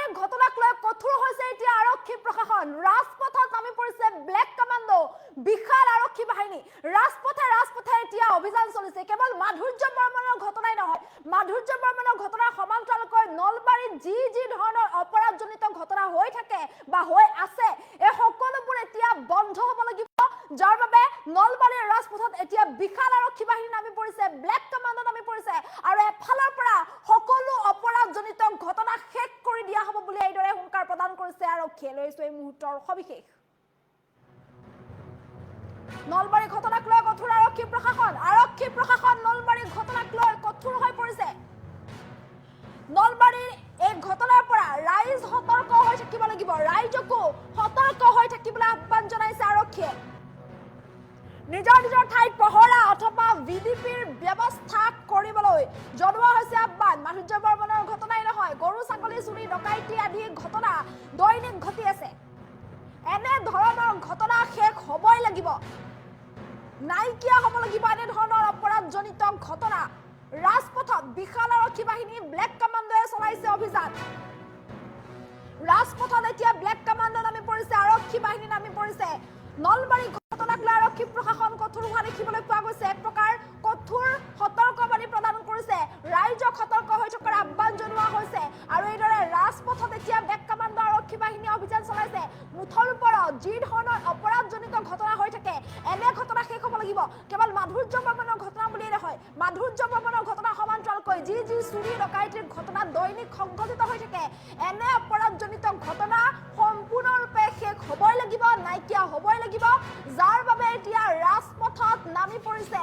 নলবাৰীৰ ঘটনাক লৈ কঠোৰ হৈছে এতিয়া আৰক্ষী প্ৰশাসন ৰাজপথত নামি পৰিছে ব্লেক কমাণ্ডো বিশাল আৰক্ষী বাহিনী ৰাজপথে এতিয়া অভিযান চলিছে কেৱল মাধুৰ্য বৰ্মনৰ ঘটনাই নহয় মাধুৰ্য বৰ্মনৰ ঘটনাৰ সমান্তৰালকৈ নলবাৰীত যি ধৰণৰ অপৰাধজনিত ঘটনা হৈ থাকে বা হৈ আছে এই সকলোবোৰ এতিয়া বন্ধ হ'ব লাগিব যাৰ বাবে নলবাৰীৰ ৰাজপথত এতিয়া বিশাল আৰক্ষী বাহিনী নামি পৰিছে ব্লেক কমাণ্ডো নামি পৰিছে আৰু এফালৰ পৰা সকলো অপৰাধজনিত ঘটনা শেষ কৰি দিয়া হ'ব বুলি এইদৰে হুংকাৰ প্ৰদান কৰিছে আৰক্ষীয়ে লৈছে এই মুহূৰ্তৰ সবিশেষ নলবাৰী ঘটনাক লৈ কঠোৰ আৰক্ষী প্ৰশাসন নলবাৰী ঘটনাক লৈ কঠোৰ হৈ পৰিছে নলবাৰীৰ এই ঘটনাৰ পৰা ৰাইজ সতৰ্ক হৈ থাকিব লাগিব ৰাইজকো সতৰ্ক হৈ থাকিবলৈ আহ্বান জনাইছে আৰক্ষীয়ে নিজৰ ঠাইত পহৰা অথবা ভিডিপিৰ ব্যৱস্থা কৰিবলৈ জনোৱা হৈছে আহ্বান মাধুৰ্য বৰ্মনৰ ঘটনাই নহয় গৰু ছাগলী চুৰি ডকাইতি আদি ঘটনা দৈনিক ঘটি আছে এনে ধৰণৰ ঘটনা শেষ হ'বই লাগিব নাইকিয়া হ'ব লাগিব এনে ধৰণৰ অপৰাধজনিত ঘটনা ৰাজপথত বিশাল আৰক্ষী বাহিনী ব্লেক কমাণ্ডোৱে চলাইছে অভিযান ৰাজপথত এতিয়া ব্লেক কমাণ্ডো নামি পৰিছে আৰক্ষী বাহিনী নামি পৰিছে নলবাৰী ঘটনাক লৈ আৰক্ষী প্ৰশাসন কঠোৰ হোৱা দেখিবলৈ পোৱা গৈছে এক প্ৰকাৰ কঠোৰ সতৰ্কবাণী প্ৰদান কৰিছে ৰাইজক সতৰ্ক হৈ থকাৰ আহ্বান জনোৱা হৈছে আৰু এইদৰে ৰাজপথত এতিয়া ব্লেক কমাণ্ডো আৰক্ষী বাহিনী অভিযান চলাইছে মুঠৰ ওপৰত যি ধৰণৰ অপৰাধজনিত ঘটনা হৈ থাকে এনে ঘটনা শেষ হ'ব লাগিব কেৱল মাধুৰ্য বৰ্মনৰ ঘটনা বুলিয়েই নহয় মাধুৰ্য বৰ্মনৰ ঘটনা সমান্তৰালকৈ যি চুৰি ডকাইতিৰ ঘটনা দৈনিক সংঘটিত হৈ থাকে এনে অপৰাধজনিত ঘটনা সম্পূৰ্ণৰূপে শেষ হ'বই লাগিব নাইকিয়া হ'বই লাগিব যাৰ বাবে এতিয়া ৰাজপথত নামি পৰিছে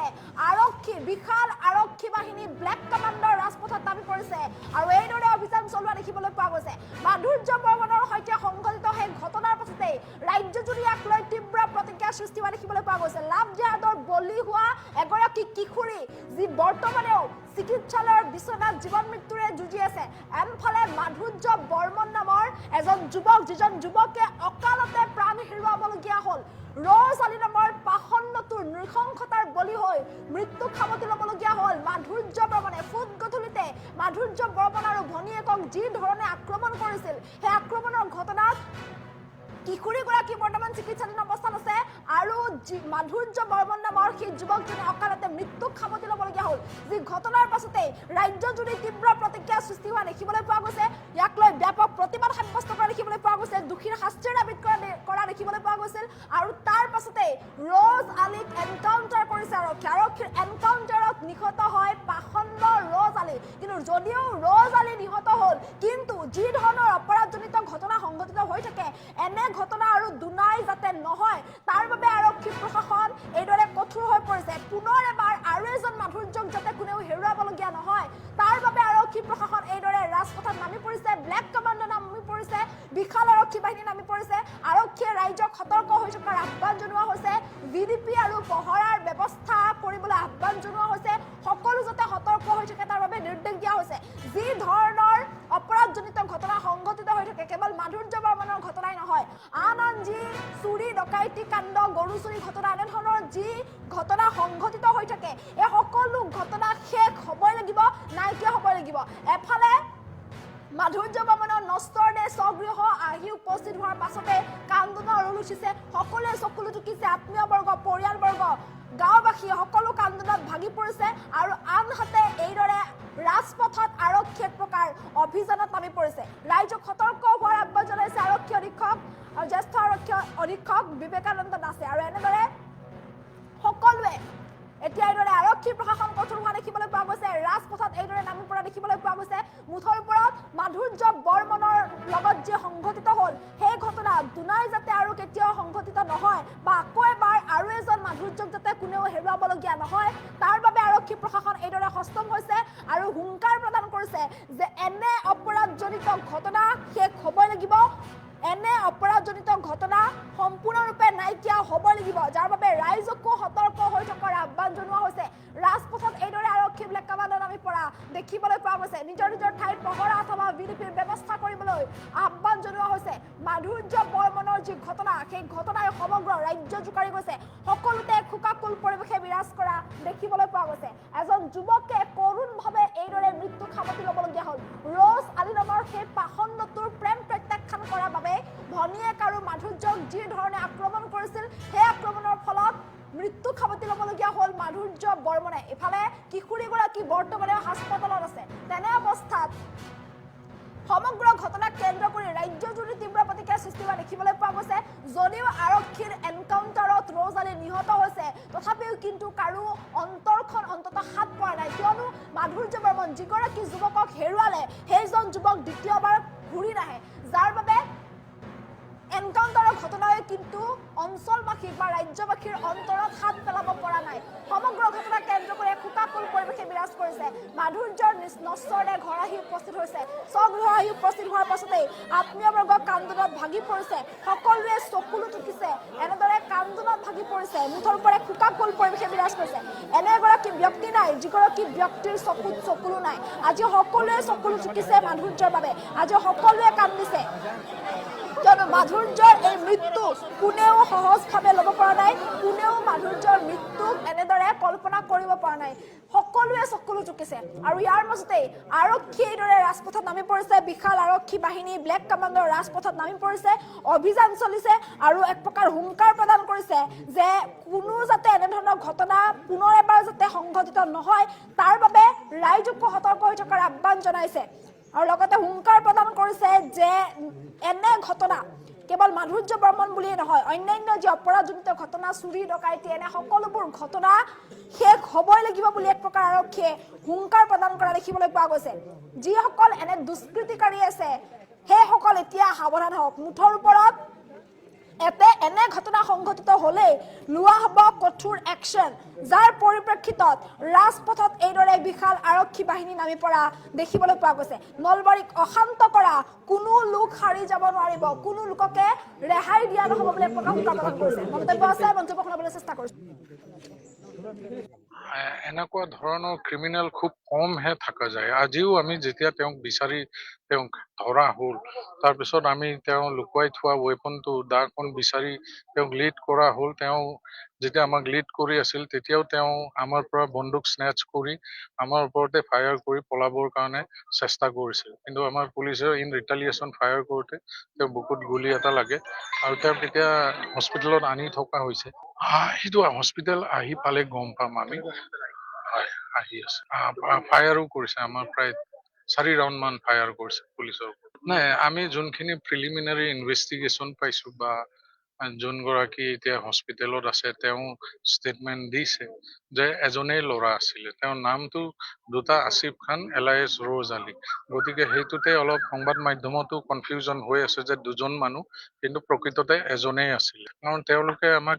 আৰক্ষী বিশাল আৰক্ষী বাহিনী ব্লেক কমাণ্ডৰ ৰাজপথত নামি পৰিছে আৰু এইদৰে অভিযান চলোৱা দেখিবলৈ পোৱা গৈছে মাধুৰ্য বৰ্মনৰ সৈতে সংঘটিত সেই ঘটনাৰ পাছতে ৰাজ্যজুৰি ইয়াক লৈ তীব্ৰ প্ৰতিক্ৰিয়াৰ সৃষ্টি হোৱা দেখিবলৈ পোৱা গৈছে লাভ জেহাদৰ বলি হোৱা এগৰাকী কিশোৰী যি বৰ্তমানেও চিকিৎসালয়ৰ বিচনাত জীৱন মৃত্যুৰে যুঁজি আছে এনফালে মাধুৰ্য বৰ্মন নামৰ এজন যুৱক যিজন যুৱকে অকালতে প্ৰাণ হেৰুৱাবলগীয়া হ'ল ৰজ আলী নামৰ পাষণ্ডটোৰ নৃশংসতাৰ বলি হৈ মৃত্যু খামতি ল'বলগীয়া হ'ল মাধুৰ্য বৰ্মনে ফুট গধূলিতে মাধুৰ্য বৰ্মন আৰু ভনীয়েকক যি ধৰণে আক্ৰমণ কৰিছিল সেই আক্ৰমণৰ ঘটনাত কিশোৰীগৰাকী বৰ্তমান চিকিৎসাধীন অৱস্থাত আছে আৰু মাধুৰ্য বৰ্মন নামৰ সেই যুৱকজনে অকালতে মৃত্যু খামতি ল'বলগীয়া হ'ল যি ঘটনাৰ পাছতে ৰাজ্যজুৰি তীব্ৰ প্ৰতিক্ৰিয়াৰ সৃষ্টি হোৱা দেখিবলৈ পোৱা গৈছে ইয়াক লৈ ব্যাপক প্ৰতিবাদ সাব্যস্ত কৰা দেখিবলৈ পোৱা গৈছে দোষীৰ শাস্তিৰ দাবী কৰা দেখিবলৈ পোৱা গৈছিল আৰু তাৰ পাছতে ৰজ আলীক এনকাউণ্টাৰ কৰিছে আৰক্ষীৰ এনকাউণ্টাৰত নিহত হয় পাষণ্ড ৰজ আলী কিন্তু যদিও ৰজ আলী নিহত হ'ল কিন্তু যি ধৰণৰ অপৰাধজনিত ঘটনা সংঘটিত হৈ থাকে এনে ঘটনা আৰু দুনাই যাতে নহয় তাৰ বাবে আৰক্ষী প্ৰশাসন এইদৰে কঠোৰ হৈ পৰিছে পুনৰ এবাৰ আৰু এজন মাধুৰ্যক যাতে কোনেও হেৰুৱাবলগীয়া নহয় তাৰ বাবে আৰক্ষী প্ৰশাসন এইদৰে ৰাজপথত নামি পৰিছে ব্লেক কমাণ্ডো নামি পৰিছে বিশাল আৰক্ষী বাহিনী নামি পৰিছে আৰক্ষীয়ে ৰাইজক সতৰ্ক হৈ থকাৰ আহ্বান জনোৱা হৈছে ভিডিপি আৰু পহৰাৰ ব্যৱস্থা কৰিবলৈ আহ্বান জনোৱা হৈছে সকলো যাতে সতৰ্ক হৈ থাকে তাৰ বাবে নিৰ্দেশ দিয়া হৈছে যি ধৰণৰ অপৰাধজনিত ঘটনা সংঘটিত হৈ থাকে কেৱল মাধুৰ্য বৰ্মনৰ ঘটনাই নহয় আন যি চুৰি ডকাইতি কাণ্ড গৰু চুৰি ঘটনা এনেধৰণৰ যি ঘটনা সংঘটিত হৈ থাকে এই সকলো ঘটনা শেষ হ'বই লাগিব নাইকিয়া হ'বই লাগিব এফালে মাধুৰ্য বৰ্মনৰ নষ্টৰ দে স্বগৃহ আহি উপস্থিত হোৱাৰ পাছতে কান্দোনৰ ৰূপ উঠিছে সকলোৱে চকুলো টুকিছে আত্মীয়বৰ্গ পৰিয়ালবৰ্গ গাঁওবাসী সকলো কান্দোনত ভাগি পৰিছে আৰু আনহাতে এইদৰে ৰাজপথত আৰক্ষী এক প্ৰকাৰ অভিযানত নামি পৰিছে ৰাইজক সতৰ্ক হোৱাৰ আহ্বান জনাইছে আৰক্ষী অধীক্ষক আৰু জ্যেষ্ঠ আৰক্ষী অধীক্ষক বিবেকানন্দ দাসে আৰু এনেদৰে সকলোৱে এতিয়া এইদৰে আৰক্ষী প্ৰশাসন কঠোৰ হোৱা দেখিবলৈ পোৱা গৈছে ৰাজপথত এইদৰে নামি পৰা দেখিবলৈ পোৱা গৈছে মুঠৰ ওপৰত মাধুৰ্য বৰ্মনৰ লগত যি সংঘটিত হ'ল সেই ঘটনা দুনাই যাতে আৰু কেতিয়াও সংঘটিত নহয় বা আকৌ এবাৰ আৰু এজন মাধুৰ্যক যাতে কোনেও হেৰুৱাবলগীয়া নহয় তাৰ বাবে আৰক্ষী প্ৰশাসন এইদৰে সষ্টম হৈছে আৰু হুংকাৰ প্ৰদান কৰিছে যে এনে অপৰাধজনিত ঘটনা শেষ হ'বই লাগিব এনে অপৰাধজনিত ঘটনা সম্পূৰ্ণৰূপে নাইকিয়া হ'ব লাগিব যাৰ বাবে ৰাইজকো সতৰ্ক হৈ থকাৰ আহ্বান জনোৱা হৈছে ৰাজপথত এইদৰে আৰক্ষী ব্লেক কমাণ্ডো নামি পৰা দেখিবলৈ পোৱা গৈছে নিজৰ ঠাইত পহৰা অথবা ভিডিপিৰ ব্যৱস্থা কৰিবলৈ আহ্বান জনোৱা হৈছে মাধুৰ্য বৰ্মনৰ যি ঘটনা সেই ঘটনাই সমগ্ৰ ৰাজ্য জোকাৰি গৈছে সকলোতে শোকাকুল পৰিৱেশে বিৰাজ কৰা দেখিবলৈ পোৱা গৈছে এজন যুৱকে কৰোণভাৱে এইদৰে মৃত্যু খামতি ল'বলগীয়া হ'ল ৰজ আলী নামৰ সেই পাষণ্ডটোৰ প্ৰেম ঘনীয়েক আৰু মাধুৰ্যক যি ধৰণে আক্ৰমণ কৰিছিল সেই আক্ৰমণৰ ফলত মৃত্যু খাবতি ল'বলগীয়া হ'ল মাধুৰ্য বৰ্মনে। ইফালে কিশোৰীগৰাকী বৰ্তমানে হাস্পতালত আছে। তেনে অৱস্থাত সমগ্ৰ ঘটনাক কেন্দ্ৰ কৰি ৰাজ্যজুৰি তীব্ৰ প্ৰতিক্ৰিয়াৰ সৃষ্টি হোৱা দেখিবলৈ পোৱা গৈছে। যদিও আৰক্ষীৰ এনকাউণ্টাৰত ৰ'জ আলী নিহত হৈছে, তথাপিও কিন্তু কাৰো অন্তৰখন অন্ততঃ হাত পৰা নাই। কিয়নো মাধুৰ্য বৰ্মন যিগৰাকী যুৱকক হেৰুৱালে, সেইজন যুৱক দ্বিতীয়বাৰ ঘূৰি নাহে, যাৰ বাবে এনকাউণ্টাৰৰ ঘটনাই কিন্তু অঞ্চলবাসীক বা ৰাজ্যবাসীৰ অন্তৰত হাত পেলাব পৰা নাই। সমগ্ৰ ঘটনাক কেন্দ্ৰ কৰি শোকাকুল পৰিৱেশে বিৰাজ কৰিছে। মাধুৰ্যৰ নশ্বৰতে ঘৰ আহি উপস্থিত হৈছে। স্বগৃহ আহি উপস্থিত হোৱাৰ পাছতেই আত্মীয়বৰ্গ কান্দোনত ভাগি পৰিছে। সকলোৱে চকুলো টুকিছে, এনেদৰে কান্দোনত ভাগি পৰিছে। মুঠৰ ওপৰে শোকাকুল পৰিৱেশে বিৰাজ কৰিছে। এনে এগৰাকী ব্যক্তি নাই যিগৰাকী ব্যক্তিৰ চকুত চকুলো নাই। আজি সকলোৱে চকুলো টুকিছে মাধুৰ্যৰ বাবে। আজি সকলোৱে কান্দিছে, কিয়নো মাধুৰ্যৰ এই মৃত্যু কোনেও সহজভাৱে ল'ব পৰা নাই। কোনেও মাধুৰ্যৰ মৃত্যুক এনেদৰে কল্পনা কৰিব পৰা নাই। সকলোৱে চকুলো চুকিছে। আৰু ইয়াৰ মাজতেই আৰক্ষী এইদৰে ৰাজপথত নামি পৰিছে। বিশাল আৰক্ষী বাহিনী ব্লেক কামাণ্ডৰ ৰাজপথত নামি পৰিছে। অভিযান চলিছে আৰু এক প্ৰকাৰ হুংকাৰ প্ৰদান কৰিছে যে কোনো যাতে এনেধৰণৰ ঘটনা পুনৰ এবাৰ যাতে সংঘটিত নহয়, তাৰ বাবে ৰাইজকো সতৰ্ক হৈ থকাৰ আহ্বান জনাইছে। আৰু লগতে হুংকাৰ প্ৰদান কৰিছে যে এনে ঘটনা কেৱল মাধুৰ্য বৰ্মন বুলিয়েই নহয়, অন্যান্য যি অপৰাধজনিত ঘটনা, চুৰি ডকাইতি, এনে সকলোবোৰ ঘটনা শেষ হ'বই লাগিব বুলি এক প্ৰকাৰ আৰক্ষীয়ে হুংকাৰ প্ৰদান কৰা দেখিবলৈ পোৱা গৈছে। যিসকল এনে দুষ্কৃতিকাৰী আছে সেইসকল এতিয়া সাৱধান হওক। মুঠৰ ওপৰত এনে ঘটনা সংঘটিত হ'লেই লোৱা হ'ব কঠোৰ একশ্যন, যাৰ পৰিপ্ৰেক্ষিতত ৰাজপথত এইদৰে বিশাল আৰক্ষী বাহিনী নামি পৰা দেখিবলৈ পোৱা গৈছে। নলবাৰীক অশান্ত কৰা কোনো লোক সাৰি যাব নোৱাৰিব, কোনো লোককে ৰেহাই দিয়া নহ'ব বুলি প্ৰকাশ প্ৰদান কৰিছে। মন্তব্য আছে, মন্তব্য শুনাবলৈ চেষ্টা কৰিছো। এনেকুৱা ধৰণৰ ক্ৰিমিনেল খুব কমহে থকা যায়। আজিও আমি যেতিয়া তেওঁক বিচাৰি তেওঁক ধৰা হ'ল, তাৰপিছত আমি তেওঁ লুকুৱাই থোৱা ৱেপনটো দাখন বিচাৰি তেওঁক লিড কৰা হ'ল। তেওঁ যেতিয়া আমাক লিড কৰি আছিল, তেতিয়াও তেওঁ আমাৰ পৰা বন্দুক স্নেচ কৰি আমাৰ ওপৰতে ফায়াৰ কৰি পলাবৰ কাৰণে চেষ্টা কৰিছিল। কিন্তু আমাৰ পুলিচে ইন ৰিটালিয়েশ্যন ফায়াৰ কৰোঁতে তেওঁ বুকুত গুলি এটা লাগে আৰু তেওঁক এতিয়া হস্পিটেলত আনি থকা হৈছে। সেইটো হস্পিটেল আহি পালে গম পাম আমি। আহি আছে, ফায়াৰো কৰিছে, আমাৰ প্ৰায় 4 ৰাউণ্ড মান ফায়াৰ কৰিছে পুলিচৰ। নাই, আমি যোনখিনি প্ৰিলিমিনাৰী ইনভেষ্টিগেশ্যন পাইছো বা যোনগৰাকী এতিয়া হস্পিটেলত আছে তেওঁ ষ্টেটমেণ্ট দিছে যে এজনেই ল'ৰা আছিলে। তেওঁৰ নামটো দুটা আসিফ খান এলায়েছ ৰ'জ আলী। গতিকে সেইটোতে অলপ সংবাদ মাধ্যমতো কনফিউজন হৈ আছে যে দুজন মানুহ, কিন্তু প্ৰকৃততে এজনেই আছিলে। কাৰণ তেওঁলোকে আমাক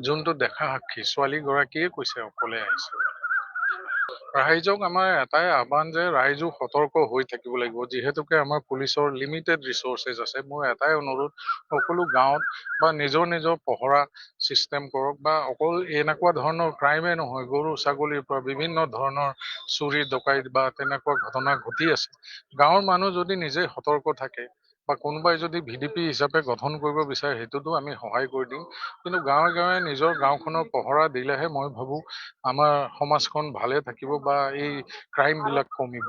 যোনটো দেখা সাক্ষী ছোৱালীগৰাকীয়ে কৈছে অকলে আহিছে। ৰাইজক আমাৰ এটাই আহ্বান যে ৰাইজো সতৰ্ক হৈ থাকিব লাগিব, যিহেতুকে আমাৰ পুলিচৰ লিমিটেড ৰিচোৰ্চেছ আছে। মোৰ এটাই অনুৰোধ, সকলো গাঁৱত বা নিজৰ নিজৰ পহৰা চিষ্টেম কৰক, বা অকল এনেকুৱা ধৰণৰ ক্ৰাইমে নহয়, গৰু ছাগলীৰ পৰা বিভিন্ন ধৰণৰ চুৰি ডকাইত বা তেনেকুৱা ঘটনা ঘটি আছে। গাঁৱৰ মানুহ যদি নিজে সতৰ্ক থাকে বা কোনোবাই যদি VDP হিচাপে গঠন কৰিব বিচাৰে, সেইটোতো আমি সহায় কৰি দিম। কিন্তু গাঁৱে গাঁৱে নিজৰ গাঁওখনৰ পহৰা দিলেহে মই ভাবো আমাৰ সমাজখন ভালে থাকিব বা এই ক্ৰাইমবিলাক কমিব।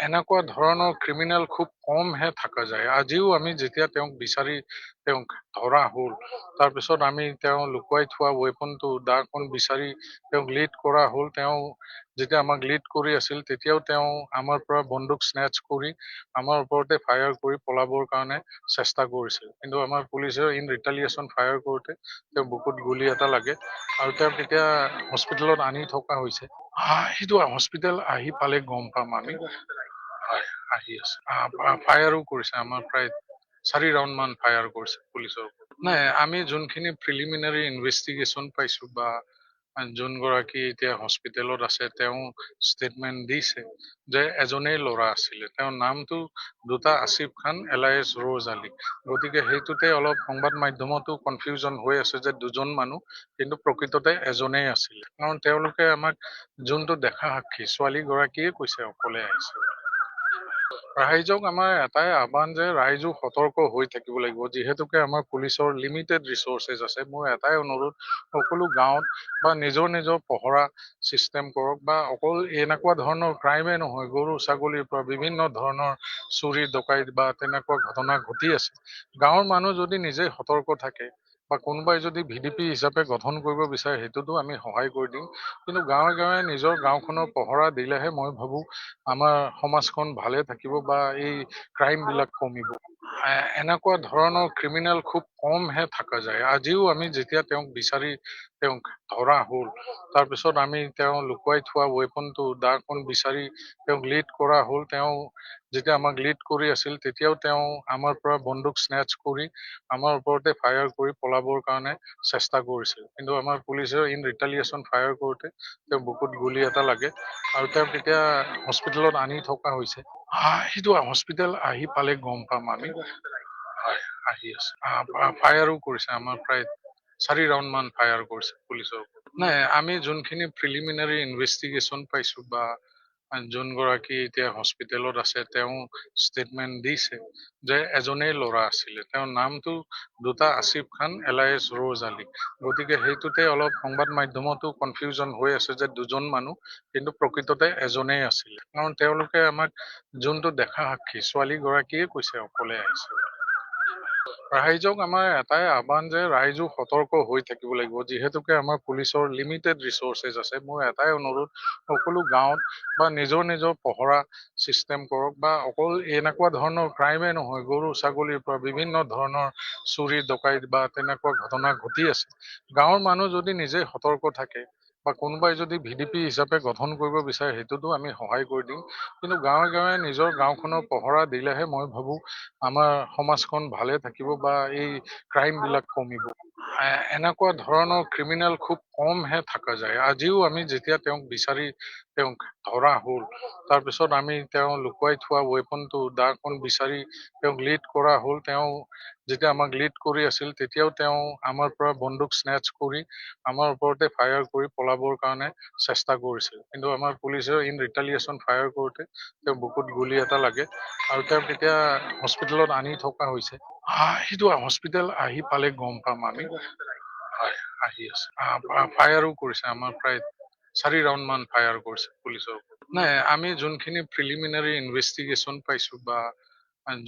এনেকুৱা ধৰণৰ ক্ৰিমিনেল খুব কমহে থকা যায়। আজিও আমি যেতিয়া তেওঁক বিচাৰি তেওঁক ধৰা হ'ল, তাৰপিছত আমি তেওঁ লুকুৱাই থোৱা ৱেপনটো দাখন বিচাৰি তেওঁক লিড কৰা হ'ল। তেওঁ যেতিয়া আমাক লিড কৰি আছিল, তেতিয়াও তেওঁ আমাৰ পৰা বন্দুক স্নেচ কৰি আমাৰ ওপৰতে ফায়াৰ কৰি পলাবৰ কাৰণে চেষ্টা কৰিছিল। কিন্তু আমাৰ পুলিচে ইন ৰিটালিয়েশ্যন ফায়াৰ কৰোঁতে তেওঁ বুকুত গুলি এটা লাগে আৰু তেওঁক এতিয়া হস্পিটেলত আনি থকা হৈছে। সেইটো হস্পিটেল আহি পালে গম পাম আমি। আহি আছে, ফায়াৰো কৰিছে, আমাৰ প্ৰায় 4 ৰাউণ্ড মান ফায়াৰ কৰিছে পুলিচৰ। নাই, আমি যোনখিনি প্ৰিলিমিনাৰী ইনভেষ্টিগেশ্যন পাইছো বা যোনগৰাকী এতিয়া হস্পিটেলত আছে তেওঁ ষ্টেটমেণ্ট দিছে যে এজনেই ল'ৰা আছিলে। তেওঁৰ নামটো দুটা আসিফ খান এলায়েছ ৰ'জ আলী। গতিকে সেইটোতে অলপ সংবাদ মাধ্যমতো কনফিউজন হৈ আছে যে দুজন মানুহ, কিন্তু প্ৰকৃততে এজনেই আছিলে। কাৰণ তেওঁলোকে আমাক যোনটো দেখা সাক্ষী ছোৱালীগৰাকীয়ে কৈছে অকলে আহিছে। ৰাইজক আমাৰ এটাই আহ্বান যে ৰাইজো সতৰ্ক হৈ থাকিব লাগিব, যিহেতুকে আমাৰ পুলিচৰ লিমিটেড ৰিচৰ্চেছ আছে। মোৰ এটাই অনুৰোধ, সকলো গাঁৱত বা নিজৰ নিজৰ পহৰা চিষ্টেম কৰক, বা অকল এনেকুৱা ধৰণৰ ক্ৰাইমে নহয়, গৰু ছাগলীৰ পৰা বিভিন্ন ধৰণৰ চুৰি ডকাইত বা তেনেকুৱা ঘটনা ঘটি আছে। গাঁৱৰ মানুহ যদি নিজে সতৰ্ক থাকে বা কোনোবাই যদি ভিডিপি হিচাপে গঠন কৰিব বিচাৰে, সেইটোতো আমি সহায় কৰি দিম। কিন্তু গাঁৱে গাঁৱে নিজৰ গাঁওখনৰ পহৰা দিলেহে মই ভাবো আমাৰ সমাজখন ভালে থাকিব বা এই ক্ৰাইম বিলাক কমিব। এনেকুৱা ধৰণৰ ক্ৰিমিনেল খুব কমহে থকা যায়। আজিও আমি যেতিয়া তেওঁক বিচাৰি তেওঁক ধৰা হ'ল, তাৰপিছত আমি তেওঁ লুকুৱাই থোৱা ৱেপনটো দাখন বিচাৰি তেওঁক লিড কৰা হ'ল। তেওঁ যেতিয়া আমাক লিড কৰি আছিল, তেতিয়াও তেওঁ আমাৰ পৰা বন্দুক স্নেচ কৰি আমাৰ ওপৰতে ফায়াৰ কৰি পলাবৰ কাৰণে চেষ্টা কৰিছিল। কিন্তু আমাৰ পুলিচে ইন ৰিটালিয়েশ্যন ফায়াৰ কৰোঁতে তেওঁ বুকুত গুলি এটা লাগে আৰু তেওঁক এতিয়া হস্পিটেলত আনি থকা হৈছে। সেইটো হস্পিটেল আহি পালে গম পাম আমি। হয়, আহি আছে। ফায়াৰো কৰিছে, আমাৰ প্ৰায় 4 ৰাউণ্ড মান ফায়াৰ কৰিছে পুলিচৰ ওপৰত। নাই, আমি যোনখিনি প্ৰিলিমিনাৰী ইনভেষ্টিগেশ্যন পাইছো বা যোনগৰাকী এতিয়া হস্পিটেলত আছে, তেওঁ ষ্টেটমেণ্ট দিছে যে এজনেই ল'ৰা আছিলে। তেওঁৰ নামটো দুটা আসিফ খান, এলায়েছ ৰ'জ আলী। গতিকে সেইটোতে অলপ সংবাদ মাধ্যমতো কনফিউজন হৈ আছে যে দুজন মানুহ, কিন্তু প্ৰকৃততে এজনেই আছিলে। কাৰণ তেওঁলোকে আমাক যোনটো দেখা সাক্ষী, ছোৱালী গৰাকীয়ে কৈছে অকলে আহিছে। ৰাইজক আমাৰ এটাই আহ্বান যে ৰাইজো সতৰ্ক হৈ থাকিব লাগিব, যিহেতুকে আমাৰ পুলিচৰ লিমিটেড ৰিচৰ্চেছ আছে। মোৰ এটাই অনুৰোধ, সকলো গাঁৱত বা নিজৰ নিজৰ পহৰা চিষ্টেম কৰক, বা অকল এনেকুৱা ধৰণৰ ক্ৰাইমে নহয়, গৰু ছাগলীৰ পৰা বিভিন্ন ধৰণৰ চুৰি ডকাইত বা তেনেকুৱা ঘটনা ঘটি আছে। গাঁৱৰ মানুহ যদি নিজে সতৰ্ক থাকে বা কোনোবাই যদি ভিডিপি হিচাপে গঠন কৰিব বিচাৰে, সেইটোতো আমি সহায় কৰি দিম। কিন্তু গাঁৱে গাঁৱে নিজৰ গাঁওখনৰ পহৰা দিলেহে মই ভাবো আমাৰ সমাজখন ভালে থাকিব বা এই ক্ৰাইম বিলাক কমিব। এনেকুৱা ধৰণৰ ক্ৰিমিনেল খুব কমহে থকা যায়। আজিও আমি যেতিয়া তেওঁক বিচাৰি তেওঁক ধৰা হ'ল, তাৰপিছত আমি তেওঁ লুকুৱাই থোৱা ৱেপনটো দাখন বিচাৰি তেওঁক লিড কৰা হ'ল। তেওঁ যেতিয়া আমাক লিড কৰি আছিল, তেতিয়াও তেওঁ আমাৰ পৰা বন্দুক স্নেচ কৰি আমাৰ ওপৰতে ফায়াৰ কৰি পলাবৰ কাৰণে চেষ্টা কৰিছিল। কিন্তু আমাৰ পুলিচে ইন ৰিটালিয়েশ্যন ফায়াৰ কৰোঁতে তেওঁ বুকুত গুলি এটা লাগে আৰু তেওঁক এতিয়া হস্পিটেলত আনি থকা হৈছে। সেইটো হস্পিটেল আহি পালে গম পাম আমি। হয়, আহি আছে। ফায়াৰো কৰিছে, আমাৰ প্ৰায় 4 ৰাউণ্ড মান ফায়াৰ কৰিছে পুলিচৰ ওপৰত। নাই, আমি যোনখিনি প্ৰিলিমিনাৰী ইনভেষ্টিগেশ্যন পাইছো বা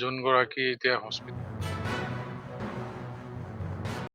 যোনগৰাকী এতিয়া হস্পিটেল